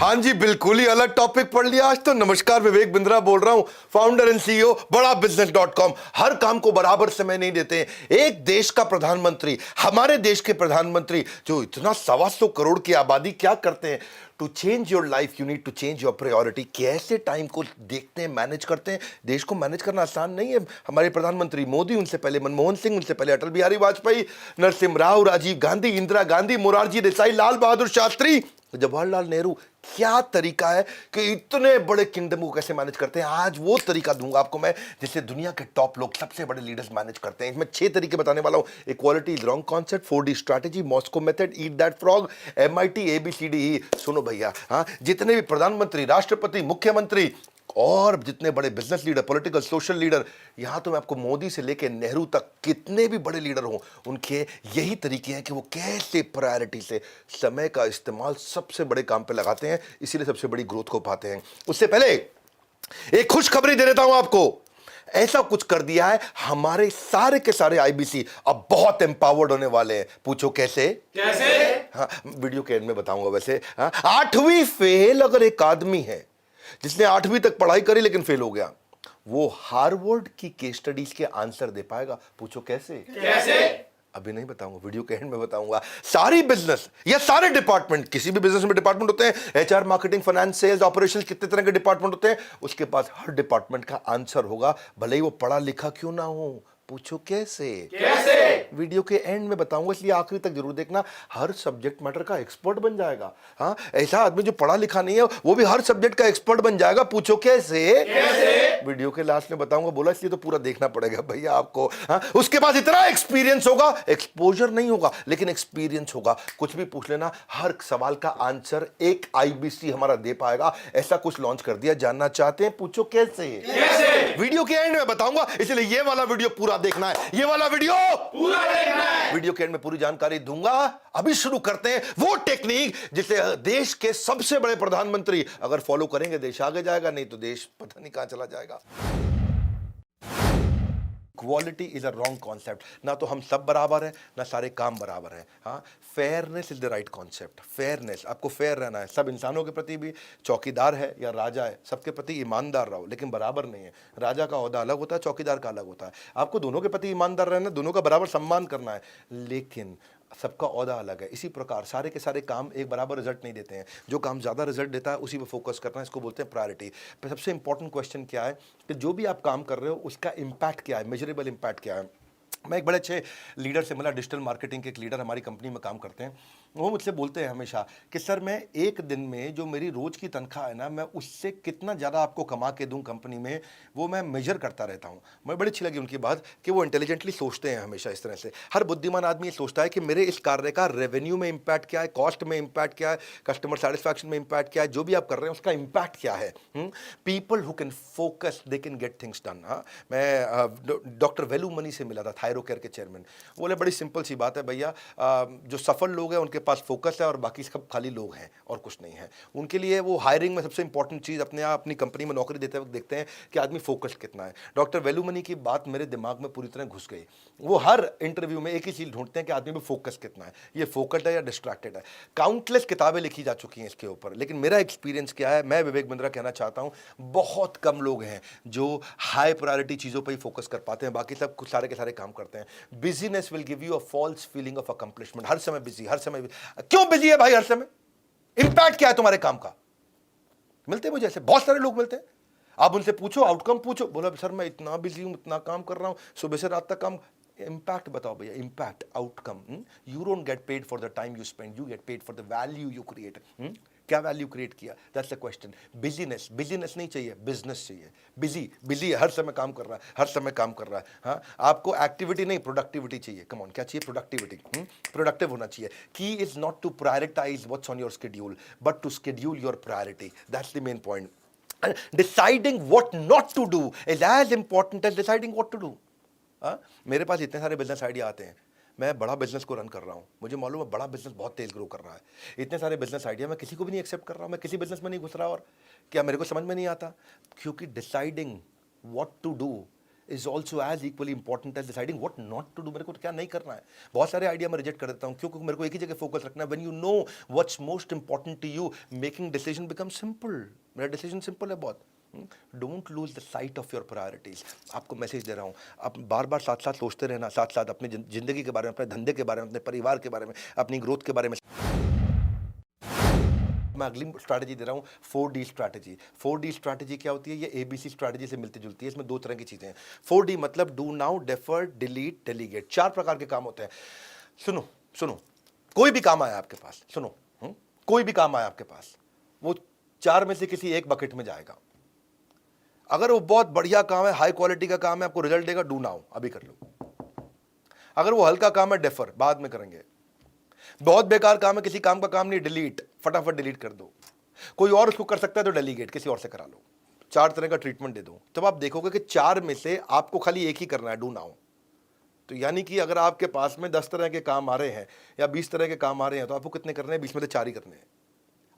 हाँ जी, बिल्कुल ही अलग टॉपिक पढ़ लिया आज तो। नमस्कार, विवेक बिंद्रा बोल रहा हूं, फाउंडर एंड सीईओ बड़ा बिजनेस.com। हर काम को बराबर समय नहीं देते हैं। एक देश का प्रधानमंत्री, हमारे देश के प्रधानमंत्री जो इतना 125 करोड़ की आबादी, क्या करते हैं? To change your life you need to change your priority. कैसे टाइम को देखते हैं, मैनेज करते हैं। देश को मैनेज करना आसान नहीं है। हमारे प्रधानमंत्री मोदी, उनसे पहले मनमोहन सिंह, उनसे पहले अटल बिहारी वाजपेयी, नरसिम्हा राव, राजीव गांधी, इंदिरा गांधी, मोरारजी देसाई, लाल बहादुर शास्त्री, जवाहरलाल नेहरू। क्या तरीका है कि इतने बड़े किंगडम को कैसे मैनेज करते हैं। आज वो तरीका दूंगा आपको मैं जिससे दुनिया के टॉप लोग, सबसे बड़े लीडर्स मैनेज करते हैं। इसमें 6 तरीके बताने वाला हूं। Equality is wrong concept, 4D strategy, Moscow method, eat that frog, MIT ABCDE। सुनो भैया, हाँ, जितने भी प्रधानमंत्री, राष्ट्रपति, मुख्यमंत्री और जितने बड़े business leader, political, social leader, यहां तो मैं आपको मोदी से लेकर नेहरू तक कितने भी बड़े लीडर हों, उनके यही तरीके हैं कि वो कैसे प्रायोरिटी से समय का इस्तेमाल सबसे बड़े काम पे लगाते हैं, इसीलिए सबसे बड़ी ग्रोथ को पाते हैं। उससे पहले एक खुशखबरी दे देता हूं आपको। ऐसा कुछ कर दिया है, हमारे सारे के सारे IBC अब बहुत एम्पावर्ड होने वाले हैं। पूछो कैसे? हाँ, वीडियो के एंड में बताऊंगा। वैसे हाँ, 8वीं फेल अगर एक आदमी है जिसने 8वीं तक पढ़ाई करी लेकिन फेल हो गया, वो हार्वर्ड की केस स्टडीज के आंसर दे पाएगा। पूछो कैसे? अभी नहीं बताऊंगा, वीडियो के एंड में बताऊंगा। सारी बिजनेस या सारे डिपार्टमेंट, किसी भी बिजनेस में डिपार्टमेंट होते हैं, HR, marketing, finance, sales, operations, कितने तरह के डिपार्टमेंट होते हैं, उसके पास हर डिपार्टमेंट का आंसर होगा, भले ही वो पढ़ा लिखा क्यों ना हो। पूछो कैसे? वीडियो के एंड में बताऊंगा, इसलिए आखिरी तक जरूर देखना। हर सब्जेक्ट मैटर का एक्सपर्ट बन जाएगा। हाँ, ऐसा आदमी जो पढ़ा लिखा नहीं है वो भी हर सब्जेक्ट का एक्सपर्ट बन जाएगा। पूछो कैसे? वीडियो के लास्ट में बताऊंगा, बोला इसलिए तो पूरा देखना पड़ेगा भैया आपको। हाँ, उसके पास इतना एक्सपीरियंस होगा, एक्सपोजर नहीं होगा लेकिन एक्सपीरियंस होगा। कुछ भी पूछ लेना, हर सवाल का आंसर एक IBC हमारा दे पाएगा। ऐसा कुछ लॉन्च कर दिया, जानना चाहते हैं? पूछो कैसे? वीडियो के एंड में बताऊंगा, इसलिए ये वाला वीडियो पूरा देखना है, ये वाला वीडियो पूरा देखना है। वीडियो के एंड में पूरी जानकारी दूंगा। अभी शुरू करते हैं वो टेक्निक जिसे देश के सबसे बड़े प्रधानमंत्री अगर फॉलो करेंगे, देश आगे जाएगा, नहीं तो देश पता नहीं कहां चला जाएगा। Quality is a wrong concept. ना तो हम सब बराबर हैं, ना सारे काम बराबर हैं। हाँ, fairness is the right concept. Fairness, आपको फेयर रहना है। सब इंसानों के प्रति भी, चौकीदार है या राजा है, सबके प्रति ईमानदार रहो, लेकिन बराबर नहीं है। राजा का ओहदा अलग होता है, चौकीदार का अलग होता है। आपको दोनों के प्रति ईमानदार रहना, दोनों का बराबर सम्मान करना है, लेकिन सबका ओहदा अलग है। इसी प्रकार सारे के सारे काम एक बराबर रिजल्ट नहीं देते हैं। जो काम ज़्यादा रिजल्ट देता है उसी पे फोकस करना है, इसको बोलते हैं प्रायोरिटी। पर सबसे इंपॉर्टेंट क्वेश्चन क्या है कि जो भी आप काम कर रहे हो उसका इम्पैक्ट क्या है, मेजरेबल इम्पैक्ट क्या है। मैं एक बड़े अच्छे लीडर से मिला, डिजिटल मार्केटिंग के एक लीडर हमारी कंपनी में काम करते हैं। वो मुझसे बोलते हैं हमेशा कि सर, मैं एक दिन में जो मेरी रोज़ की तनख्वाह है ना, मैं उससे कितना ज़्यादा आपको कमा के दूं कंपनी में, वो मैं मेजर करता रहता हूं। मुझे बड़ी अच्छी लगी उनकी बात कि वो इंटेलिजेंटली सोचते हैं हमेशा इस तरह से। हर बुद्धिमान आदमी ये सोचता है कि मेरे इस कार्य का रेवेन्यू में इम्पैक्ट क्या है, कॉस्ट में इम्पैक्ट क्या है, कस्टमर सेटिस्फैक्शन में इम्पैक्ट क्या है, जो भी आप कर रहे हैं उसका इम्पैक्ट क्या है। People who can focus they can get things done. हाँ, मैं डॉक्टर वेलू मनी से मिला था, थायरोकेयर के चेयरमैन। बोले बड़ी सिंपल सी बात है भैया, जो सफल लोग हैं उनके पास फोकस है और बाकी सब खाली लोग हैं और कुछ नहीं है। उनके लिए वो हायरिंग में सबसे इंपॉर्टेंट चीज़, अपने आप अपनी कंपनी में नौकरी देते वक्त देखते हैं कि आदमी फोकस कितना है। डॉक्टर वेलू मनी की बात मेरे दिमाग में पूरी तरह घुस गई। वो हर इंटरव्यू में एक ही चीज़ ढूंढते हैं कि आदमी में फोकस कितना है, ये फोकस्ड है या डिस्ट्रैक्टेड है। काउंटलेस किताबें लिखी जा चुकी हैं इसके ऊपर, लेकिन मेरा एक्सपीरियंस क्या है, मैं विवेक बिंद्रा कहना चाहता हूँ, बहुत कम लोग हैं जो हाई प्रायोरिटी चीज़ों पर ही फोकस कर पाते हैं, बाकी सब कुछ सारे के सारे काम करते हैं। Busyness will give you a false feeling of accomplishment. हर समय बिजी, हर समय क्यों बिजी है भाई? हर समय इंपैक्ट क्या है तुम्हारे काम का? मिलते हैं मुझे ऐसे बहुत सारे लोग मिलते हैं, आप उनसे पूछो, आउटकम पूछो, बोला सर मैं इतना बिजी हूं, इतना काम कर रहा हूं, सुबह से रात तक काम। इम्पैक्ट बताओ भैया, impact, outcome. You don't get paid for the time you spend, you get paid for the value you create. क्या वैल्यू क्रिएट किया, that's the question. Business, business नहीं चाहिए, बिजनेस चाहिए। बिजी बिजी हर समय काम कर रहा है, हर समय काम कर रहा है। हाँ, आपको एक्टिविटी नहीं, प्रोडक्टिविटी चाहिए। कम ऑन, क्या चाहिए? प्रोडक्टिविटी। प्रोडक्टिव होना चाहिए। Key is not to prioritize what's on your schedule, but to schedule your priority. That's the main point. Deciding what not to do is as important as deciding what to do. मेरे पास इतने सारे business idea आते हैं, मैं बड़ा business को run कर रहा हूं, मुझे मालूम है बड़ा बिजनेस बहुत तेज ग्रो कर रहा है। इतने सारे बिजनेस आइडिया मैं किसी को भी नहीं एक्सेप्ट कर रहा हूं, मैं किसी बिजनेस में नहीं घुस रहा, और क्या मेरे को समझ में नहीं आता, क्योंकि deciding what to do is also as equally important as deciding what not to do, मेरे को क्या नहीं करना है। बहुत सारे आइडिया मैं रिजेक्ट कर देता हूँ क्योंकि मेरे को एक ही जगह फोकस रखना है। When you know what's most important to you, making decision become simple. मेरा डिसीजन सिंपल है बहुत। Don't lose the sight of your priorities. आपको मैसेज दे रहा हूँ, आप बार बार साथ साथ सोचते रहना, साथ साथ अपनी जिंदगी के बारे में, अपने धंधे के बारे में, अपने परिवार के बारे में, अपनी ग्रोथ के बारे में। मैं अगली स्ट्रैटेजी दे रहा हूँ, 4D स्ट्रैटेजी। 4D स्ट्रैटेजी क्या होती है? ये ABC स्ट्रैटेजी से मिलती जुलती है। इसमें दो तरह की चीजें हैं। 4D मतलब do now, defer, delete, delegate. 4 प्रकार के काम होते हैं। सुनो सुनो, कोई भी काम आया आपके पास, सुनो, कोई भी काम आया आपके पास, वो 4 में से किसी एक बकेट में जाएगा। अगर वो बहुत बढ़िया काम है, हाई क्वालिटी का काम है, आपको रिजल्ट देगा, डू नाउ, अभी कर लो। अगर वो हल्का काम है, डेफर, बाद में करेंगे। बहुत बेकार काम है, किसी काम का काम नहीं, डिलीट, फटाफट डिलीट कर दो। कोई और उसको कर सकता है तो डेलीगेट, किसी और से करा लो। 4 तरह का ट्रीटमेंट दे दो। तब आप देखोगे कि 4 में से आपको खाली एक ही करना है, डू नाउ। तो यानी कि अगर आपके पास में 10 तरह के काम आ रहे हैं या 20 तरह के काम आ रहे हैं, तो आपको कितने करने हैं? 20 में से 4 ही करने हैं।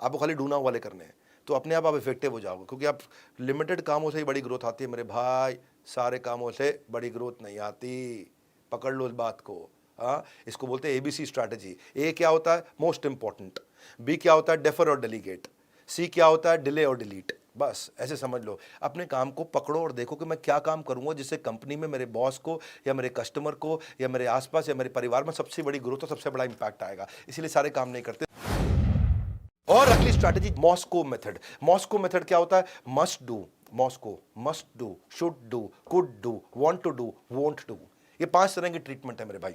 आपको खाली डू नाउ वाले करने हैं। तो अपने आप इफेक्टिव हो जाओगे, क्योंकि आप लिमिटेड कामों से ही बड़ी ग्रोथ आती है मेरे भाई, सारे कामों से बड़ी ग्रोथ नहीं आती। पकड़ लो इस बात को। हाँ, इसको बोलते हैं ABC स्ट्रैटेजी। ए क्या होता है? Most important. बी क्या होता है? डेफर और डेलीगेट। सी क्या होता है? डिले और डिलीट। बस ऐसे समझ लो। अपने काम को पकड़ो और देखो कि मैं क्या काम करूंगा जिससे कंपनी में मेरे बॉस को या मेरे कस्टमर को या मेरे आसपास या मेरे परिवार में सबसे बड़ी ग्रोथ और सबसे बड़ा इंपैक्ट आएगा। इसीलिए सारे काम नहीं करते। और अगली strategy, Moscow method. Moscow method क्या होता है? Must do, Moscow, must do, should do, could do, want to do, won't do. ये 5 तरह की ट्रीटमेंट है मेरे भाई।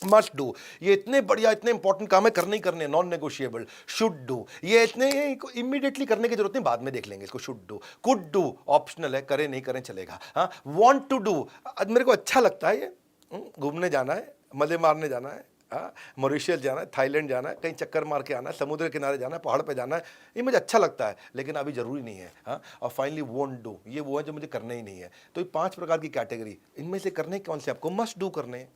मस्ट डू, ये इतने बढ़िया, इतने इंपॉर्टेंट काम है, करने ही करने, नॉन नेगोशिएबल। शुड डू, ये इतने इमीडिएटली करने की जरूरत नहीं, बाद में देख लेंगे इसको। Should do. Could do optional है, करें नहीं करें चलेगा। हाँ, वांट टू डू, मेरे को अच्छा लगता है ये, घूमने जाना है, मजे मारने जाना है, हाँ, मॉरिशस जाना है, थाईलैंड जाना है, कहीं चक्कर मार के आना है, समुद्र किनारे जाना है, पहाड़ पे जाना है, ये मुझे अच्छा लगता है, लेकिन अभी जरूरी नहीं है। हाँ, और फाइनली वोंट डू, ये वो है जो मुझे करना ही नहीं है। तो ये 5 प्रकार की कैटेगरी, इनमें से करने कौन से? आपको मस्ट डू करने हैं।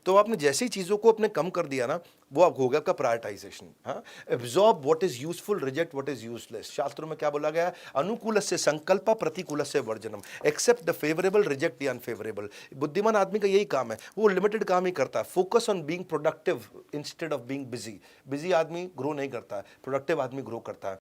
तो आपने जैसी चीजों को अपने कम कर दिया ना, वो आपको हो गया आपका प्रायोरिटाइजेशन। हाँ, absorb what is useful, reject what is useless. शास्त्रों में क्या बोला गया है? अनुकूलस्य संकल्प, प्रतिकूलस्य वर्जनम। Accept the favourable, reject the unfavourable. बुद्धिमान आदमी का यही काम है, वो लिमिटेड काम ही करता है। Focus on being productive instead of being busy. Busy आदमी ग्रो नहीं करता है, प्रोडक्टिव आदमी ग्रो करता है।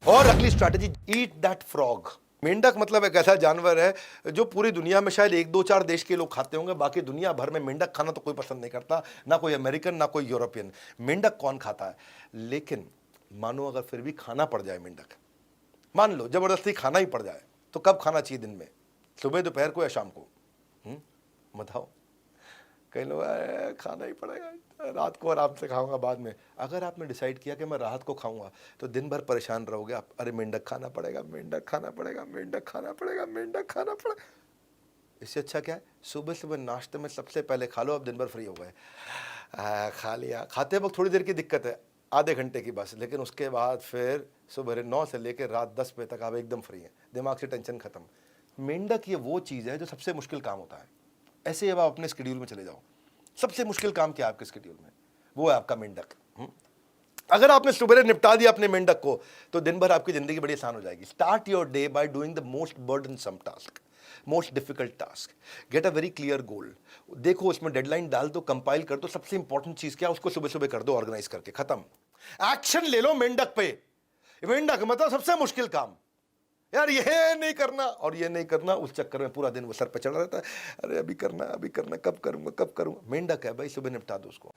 और अगली स्ट्रैटेजी, ईट दैट फ्रॉग। मेंढक मतलब एक ऐसा जानवर है जो पूरी दुनिया में शायद 1-2-4 देश के लोग खाते होंगे, बाकी दुनिया भर में मेंढक खाना तो कोई पसंद नहीं करता, ना कोई अमेरिकन ना कोई यूरोपियन। मेंढक कौन खाता है? लेकिन मानो अगर फिर भी खाना पड़ जाए मेंढक, मान लो जबरदस्ती खाना ही पड़ जाए, तो कब खाना चाहिए? दिन में, सुबह, दोपहर को या शाम को? बताओ। कई लोग खाना ही पड़ेगा, रात को आराम से खाऊंगा बाद में। अगर आपने डिसाइड किया कि मैं रात को खाऊंगा, तो दिन भर परेशान रहोगे आप। अरे मेंढक खाना पड़ेगा, मेंढक खाना पड़ेगा, मेंढक खाना पड़ेगा, मेंढक खाना पड़ेगा। इससे अच्छा क्या है? सुबह सुबह नाश्ते में सबसे पहले खा लो, अब दिन भर फ्री हो गए। खा लिया, खाते वक्त थोड़ी देर की दिक्कत है, आधे घंटे की बस, लेकिन उसके बाद फिर सुबह 9 से लेकर रात 10 बजे तक आप एकदम फ्री हैं, दिमाग से टेंशन खत्म। मेंढक ये वो चीज़ है जो सबसे मुश्किल काम होता है। ऐसे अब आप अपने स्केड्यूल में चले जाओ, सबसे मुश्किल काम क्या है आपके स्केड्यूल में? वो है आपका मेंढक। अगर आपने सुबह निपटा दिया अपने मेंढक को, तो दिन भर आपकी जिंदगी बड़ी आसान हो जाएगी। Start your day by doing the most burdensome task, most difficult task. Get a very clear goal. देखो उसमें डेडलाइन डाल दो, कंपाइल कर दो, सबसे इंपॉर्टेंट चीज क्या है उसको सुबह सुबह कर दो, ऑर्गेनाइज करके, खत्म। एक्शन ले लो मेंढक पे। मेंढक मतलब सबसे मुश्किल काम यार, ये नहीं करना और ये नहीं करना, उस चक्कर में पूरा दिन वो सर पे चढ़ा रहता है। अरे अभी करना, अभी करना, कब करूंगा, कब करूंगा। मेंढक है भाई, सुबह निपटा दो उसको।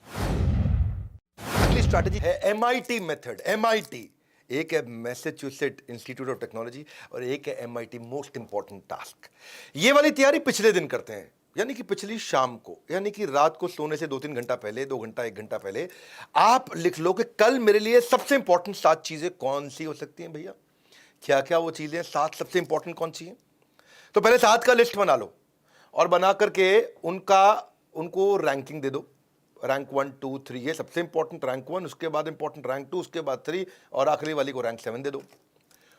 अगली स्ट्रैटेजी है MIT मेथड। MIT, एक है मैसेच्यूसेट्स इंस्टीट्यूट ऑफ टेक्नोलॉजी और एक है MIT, मोस्ट इंपॉर्टेंट टास्क। ये वाली तैयारी पिछले दिन करते हैं, यानी कि पिछली शाम को, यानी कि रात को सोने से 2-3 घंटा पहले, 2 घंटा 1 घंटा पहले आप लिख लो कि कल मेरे लिए सबसे इंपॉर्टेंट 7 चीजें कौन सी हो सकती हैं भैया। क्या क्या वो चीजें, 7 सबसे इंपॉर्टेंट कौन सी हैं? तो पहले 7 का लिस्ट बना लो और बना करके उनको रैंकिंग दे दो। रैंक 1, 2, 3, ये सबसे इंपॉर्टेंट रैंक 1, उसके बाद इंपॉर्टेंट रैंक 2, उसके बाद 3 और आखिरी वाली को रैंक 7 दे दो।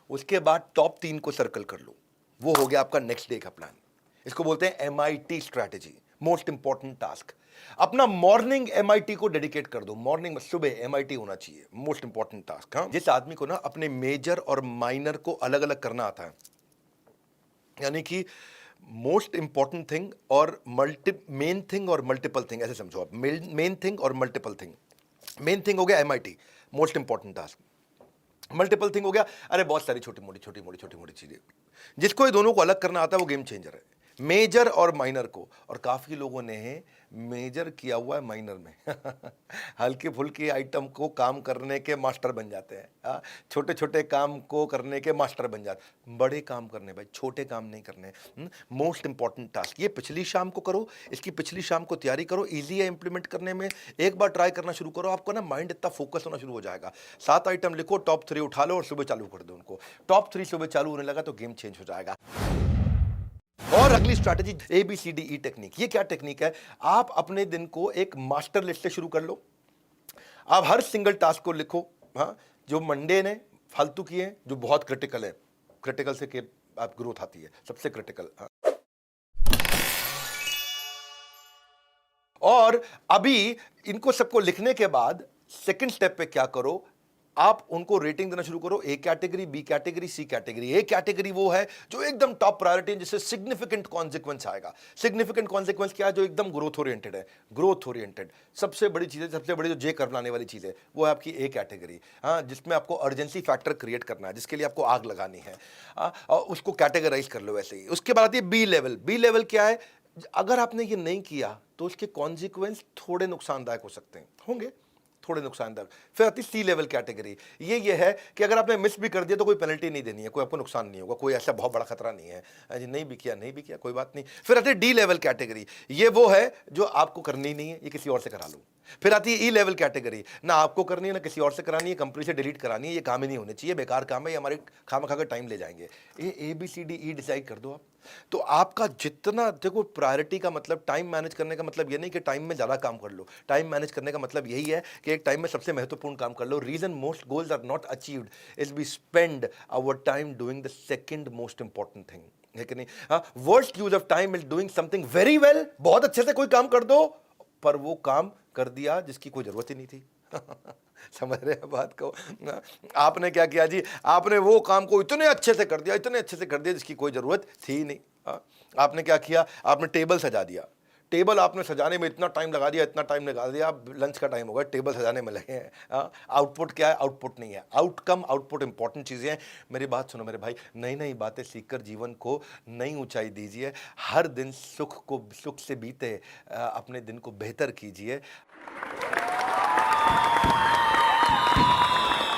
उसके बाद टॉप 3 को सर्कल कर लो। वो हो गया आपका नेक्स्ट डे का प्लान। इसको बोलते हैं MIT strategy, most important task. अपना मॉर्निंग MIT को डेडिकेट कर दो। मॉर्निंग में सुबह MIT होना चाहिए, मोस्ट इंपॉर्टेंट टास्क। हाँ, जिस आदमी को ना अपने मेजर और माइनर को अलग अलग करना आता है, यानी कि मोस्ट इंपॉर्टेंट थिंग और मेन थिंग और मल्टीपल थिंग, ऐसे समझो आप, मेन थिंग और मल्टीपल थिंग। मेन थिंग हो गया MIT, most important task. Multiple thing हो गया, अरे बहुत सारी छोटी मोटी चीजें। जिसको ये दोनों को अलग करना आता है वो गेम चेंजर है, मेजर और माइनर को। और काफी लोगों ने मेजर किया हुआ है माइनर में हल्के फुल्के आइटम को काम करने के मास्टर बन जाते हैं, छोटे छोटे काम को करने के मास्टर बन जाते। बड़े काम करने भाई, छोटे काम नहीं करने। मोस्ट इंपॉर्टेंट टास्क ये पिछली शाम को करो, इसकी पिछली शाम को तैयारी करो, इजी है इंप्लीमेंट करने में। एक बार ट्राई करना शुरू करो, आपको ना माइंड इतना फोकस होना शुरू हो जाएगा। 7 आइटम लिखो, टॉप 3 उठा लो और सुबह चालू कर दो उनको। टॉप 3 सुबह चालू होने लगा तो गेम चेंज हो जाएगा। और अगली स्ट्रैटेजी ABCDE टेक्निक। ये क्या टेक्निक है? आप अपने दिन को एक मास्टर लिस्ट से शुरू कर लो। आप हर सिंगल टास्क को लिखो, हाँ, जो मंडे ने फालतू किए, जो बहुत क्रिटिकल है, क्रिटिकल से के आप ग्रोथ आती है, सबसे क्रिटिकल। हाँ। और अभी इनको सबको लिखने के बाद सेकंड स्टेप पे क्या करो, आप उनको रेटिंग देना शुरू करो। A category, B category, C category. A category वो है जो एकदम टॉप प्रायोरिटी है, जिससे सिग्निफिकेंट कॉन्सिक्वेंस आएगा। सिग्निफिकेंट कॉन्सिक्वेंस क्या है? जो एकदम ग्रोथ ओरिएंटेड है, ग्रोथ ओरिएंटेड। सबसे बड़ी चीज है, सबसे बड़ी जो जे कर्व लाने वाली चीज है, वो है आपकी A कैटेगरी। हाँ, जिसमें आपको अर्जेंसी फैक्टर क्रिएट करना है, जिसके लिए आपको आग लगानी है। और उसको कैटेगराइज कर लो वैसे ही। उसके बाद आती है B लेवल। B लेवल क्या है? अगर आपने ये नहीं किया तो उसके कॉन्सिक्वेंस थोड़े नुकसानदायक हो सकते हैं, होंगे थोड़े नुकसानदायक। फिर आती C लेवल कैटेगरी। ये है कि अगर आपने मिस भी कर दिया तो कोई पेनल्टी नहीं देनी है, कोई आपको नुकसान नहीं होगा, कोई ऐसा बहुत बड़ा खतरा नहीं है जी, नहीं भी किया कोई बात नहीं। फिर आती है D लेवल कैटेगरी। ये वो है जो आपको करनी नहीं है, ये किसी और से करा लो। फिर आती है E लेवल कैटेगरी। ना आपको करनी है, ना किसी और से करानी है, कंपनी से डिलीट करानी है, ये काम ही नहीं होने चाहिए, बेकार काम है, ये हमारे खामखा का टाइम ले जाएंगे। ये ABCDE डिसाइड कर दो आप। तो आपका जितना, देखो प्रायोरिटी का मतलब, टाइम मैनेज करने का मतलब ये नहीं कि टाइम में ज़्यादा काम कर लो। टाइम मैनेज करने का मतलब यही है कि एक टाइम में सबसे महत्वपूर्ण काम कर लो। Reason most goals are not achieved is we spend our time doing the second most important thing, है कि नहीं? हाँ, worst use of time is doing something very well. बहुत अच्छे से कोई काम कर दो, पर वो काम कर दिया जिसकी कोई जरूरत ही नहीं थी समझ रहे हैं बात को? आपने क्या किया जी? आपने वो काम को इतने अच्छे से कर दिया जिसकी कोई जरूरत थी नहीं। आपने क्या किया? आपने टेबल सजा दिया। टेबल आपने सजाने में इतना टाइम लगा दिया, आप लंच का टाइम होगा, टेबल सजाने में लगे हैं। आउटपुट क्या है? आउटपुट नहीं है, आउटकम। आउटपुट इंपॉर्टेंट चीज़ें हैं। मेरी बात सुनो मेरे भाई, नई नई बातें सीखकर जीवन को नई ऊंचाई दीजिए। हर दिन सुख से बीते, अपने दिन को बेहतर कीजिए।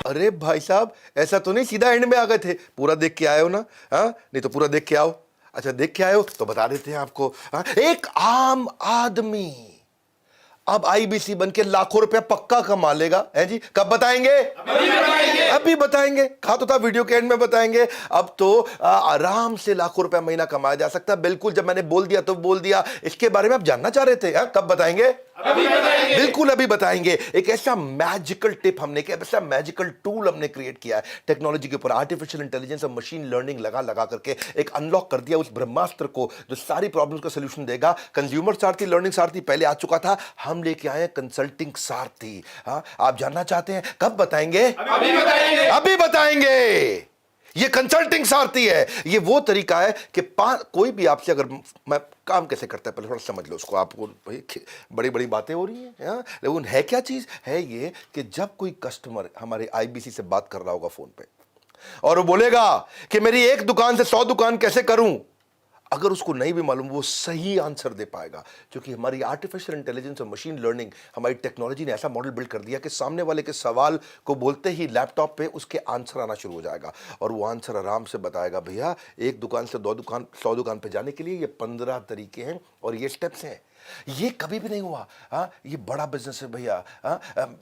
अरे भाई साहब, ऐसा तो नहीं सीधा एंड में आ गए थे? पूरा देख के आए हो ना? हाँ, नहीं तो पूरा देख के आओ। अच्छा, देख के आए हो तो बता देते हैं आपको। हाँ? एक आम आदमी अब IBC बन के लाखों रुपया पक्का कमा लेगा, है जी? कब बताएंगे? अभी बताएंगे। कहा तो था वीडियो के एंड में बताएंगे। अब तो आराम से लाखों रुपया महीना कमाया जा सकता है। बिल्कुल, जब मैंने बोल दिया तो बोल दिया। इसके बारे में आप जानना चाह रहे थे? कब बताएंगे? बिल्कुल अभी बताएंगे। एक ऐसा मैजिकल टिप हमने, एक ऐसा मैजिकल टूल हमने क्रिएट किया है टेक्नोलॉजी के ऊपर, आर्टिफिशियल इंटेलिजेंस और मशीन लर्निंग लगा करके एक अनलॉक कर दिया उस ब्रह्मास्त्र को जो सारी प्रॉब्लम्स का सोल्यूशन देगा। कंज्यूमर सारथी, लर्निंग सारथी पहले आ चुका था, हम लेके आए कंसल्टिंग सारथी। हाँ, आप जानना चाहते हैं? कब बताएंगे? अभी बताएंगे। ये कंसल्टिंग सारथी है। ये वो तरीका है कि कोई भी आपसे, अगर मैं काम कैसे करता है पहले थोड़ा समझ लो उसको। आपको बड़ी बड़ी बातें हो रही हैं, लेकिन है क्या चीज है? ये कि जब कोई कस्टमर हमारे IBC से बात कर रहा होगा फोन पे और वो बोलेगा कि मेरी एक दुकान से 100 दुकान कैसे करूं, अगर उसको नहीं भी मालूम, वो सही आंसर दे पाएगा, क्योंकि हमारी आर्टिफिशियल इंटेलिजेंस और मशीन लर्निंग, हमारी टेक्नोलॉजी ने ऐसा मॉडल बिल्ड कर दिया कि सामने वाले के सवाल को बोलते ही लैपटॉप पे उसके आंसर आना शुरू हो जाएगा और वो आंसर आराम से बताएगा, भैया एक दुकान से 100 दुकान पे जाने के लिए ये 15 तरीके हैं और ये स्टेप्स हैं। ये कभी भी नहीं हुआ। हाँ, ये बड़ा बिजनेस है भैया।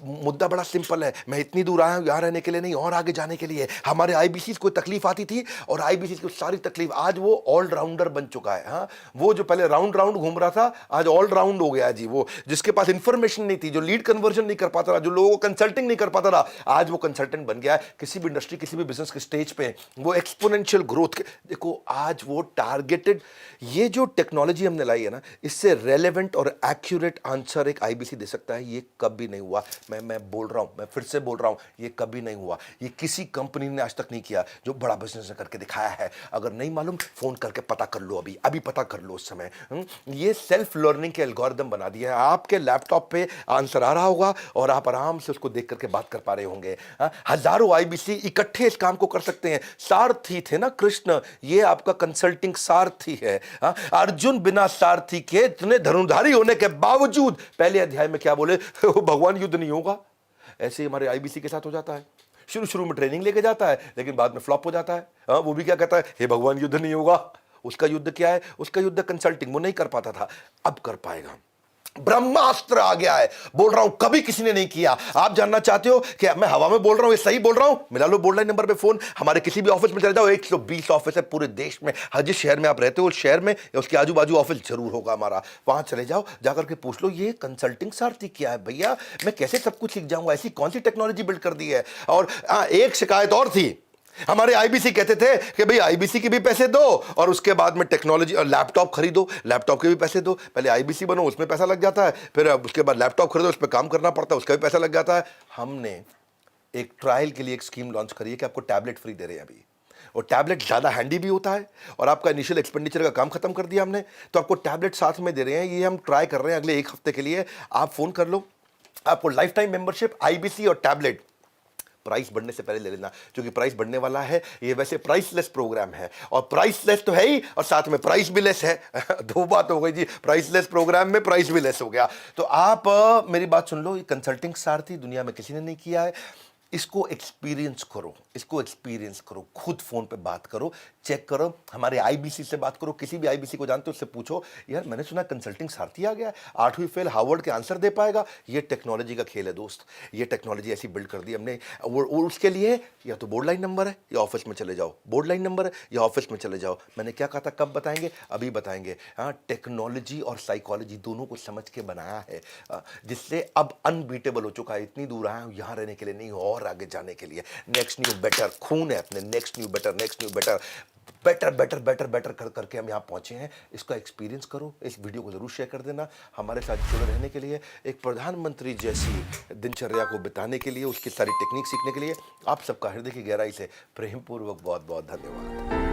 मुद्दा बड़ा सिंपल है। मैं इतनी दूर आया हूं यहाँ रहने के लिए नहीं, और आगे जाने के लिए। हमारे IBC को तकलीफ आती थी और IBC की सारी तकलीफ, आज वो ऑलराउंडर बन चुका है। हाँ, वो जो पहले राउंड घूम रहा था, आज ऑलराउंड हो गया जी। वो जिसके पास इंफॉर्मेशन नहीं थी, जो लीड कन्वर्जन नहीं कर पाता था, जो लोगों को कंसल्टिंग नहीं कर पाता था, आज वो कंसल्टेंट बन गया है। किसी भी इंडस्ट्री, किसी भी बिजनेस के स्टेज पे वो एक्सपोनेंशियल ग्रोथ देखो, आज वो टारगेटेड, ये जो टेक्नोलॉजी हमने लाई है ना, इससे रेलेवेंट रिलेवेंट और एक्यूरेट आंसर एक आईबीसी दे सकता है, ये कभी नहीं हुआ। मैं बोल रहा हूं, मैं फिर से बोल रहा हूं, ये कभी नहीं हुआ। ये किसी कंपनी ने आज तक नहीं किया जो बड़ा बिजनेस करके दिखाया है। अगर नहीं मालूम फोन करके पता कर लो, अभी पता कर लो उस समय। ये सेल्फ लर्निंग के एल्गोरिदम बना दिया है। आपके लैपटॉप पे आंसर आ रहा होगा और आप आराम से उसको देख करके बात कर पा रहे होंगे। हजारों आईबीसी इकट्ठे इस काम को कर सकते हैं। सारथी थे ना कृष्ण, ये आपका कंसल्टिंग सारथी है। अर्जुन बिना सारथी के इतने धनुर्धारी होने के बावजूद पहले अध्याय में क्या बोले, भगवान युद्ध नहीं होगा। ऐसे हमारे आईबीसी के साथ हो जाता है। शुरू में ट्रेनिंग लेके जाता है, लेकिन बाद में फ्लॉप हो जाता है। वो भी क्या कहता है, हे भगवान युद्ध नहीं होगा। उसका युद्ध क्या है? उसका युद्ध कंसल्टिंग। वो नहीं कर पाता था, अब कर पाएगा। ब्रह्मास्त्र आ गया है, बोल रहा हूं, कभी किसी ने नहीं किया। आप जानना चाहते हो कि मैं हवा में बोल रहा हूं, ये सही बोल रहा हूं? मिला लो बोर्ड लाइन नंबर पे फोन। हमारे किसी भी ऑफिस में चले जाओ, 120 ऑफिस है पूरे देश में। हर जिस शहर में आप रहते हो उस शहर में या उसके आजू बाजू ऑफिस जरूर होगा हमारा। वहां चले जाओ, जाकर के पूछ लो ये कंसल्टिंग सारथी क्या है भैया, मैं कैसे सब कुछ सीख जाऊंगा? ऐसी कौन सी टेक्नोलॉजी बिल्ड कर दी है? और एक शिकायत और थी, हमारे आईबीसी कहते थे कि भाई आईबीसी के भी पैसे दो और उसके बाद में टेक्नोलॉजी और लैपटॉप खरीदो, लैपटॉप के भी पैसे दो। पहले आईबीसी बनो, उसमें पैसा लग जाता है, फिर उसके बाद लैपटॉप खरीदो, उस पर काम करना पड़ता है, उसका भी पैसा लग जाता है। हमने एक ट्रायल के लिए एक स्कीम लॉन्च करी है कि आपको टैबलेट फ्री दे रहे हैं अभी। और टैबलेट ज़्यादा हैंडी भी होता है और आपका इनिशियल एक्सपेंडिचर का काम खत्म कर दिया हमने, तो आपको टैबलेट साथ में दे रहे हैं। ये हम ट्राई कर रहे हैं अगले 1 हफ्ते के लिए। आप फोन कर लो, आपको लाइफ टाइम मेंबरशिप, आईबीसी और टैबलेट। प्राइस बढ़ने से पहले ले लेना, क्योंकि प्राइस बढ़ने वाला है। ये वैसे प्राइसलेस प्रोग्राम है, और प्राइसलेस तो है ही और साथ में प्राइस भी लेस है। दो बात हो गई जी, प्राइसलेस प्रोग्राम में प्राइस भी लेस हो गया। तो आप मेरी बात सुन लो, ये कंसल्टिंग सारथी दुनिया में किसी ने नहीं किया है। इसको एक्सपीरियंस करो, इसको एक्सपीरियंस करो, खुद फोन पे बात करो, चेक करो, हमारे आईबीसी से बात करो, किसी भी आईबीसी को जानते हो उससे पूछो, यार मैंने सुना कंसल्टिंग सारथी आ गया, 8वीं फेल हार्वर्ड के आंसर दे पाएगा। ये टेक्नोलॉजी का खेल है दोस्त, ये टेक्नोलॉजी ऐसी बिल्ड कर दी हमने। और उसके लिए या तो बोर्ड लाइन नंबर है या ऑफिस में चले जाओ, बोर्ड लाइन नंबर है या ऑफिस में चले जाओ। मैंने क्या कहा था, कब बताएंगे? अभी बताएंगे। हाँ, टेक्नोलॉजी और साइकोलॉजी दोनों को समझ के बनाया है, जिससे अब अनबीटेबल हो चुका है। इतनी दूर आया हूं यहाँ रहने के लिए नहीं, और आगे जाने के लिए। नेक्स्ट न्यू बेटर खून है अपने, next new better, next new better, better better better better कर करके हम यहाँ पहुंचे हैं। इसका एक्सपीरियंस करो, इस वीडियो को जरूर शेयर कर देना। हमारे साथ जुड़े रहने के लिए, एक प्रधानमंत्री जैसी दिनचर्या को बिताने के लिए, उसकी सारी टेक्निक सीखने के लिए आप सबका हृदय की गहराई से प्रेमपूर्वक बहुत बहुत धन्यवाद।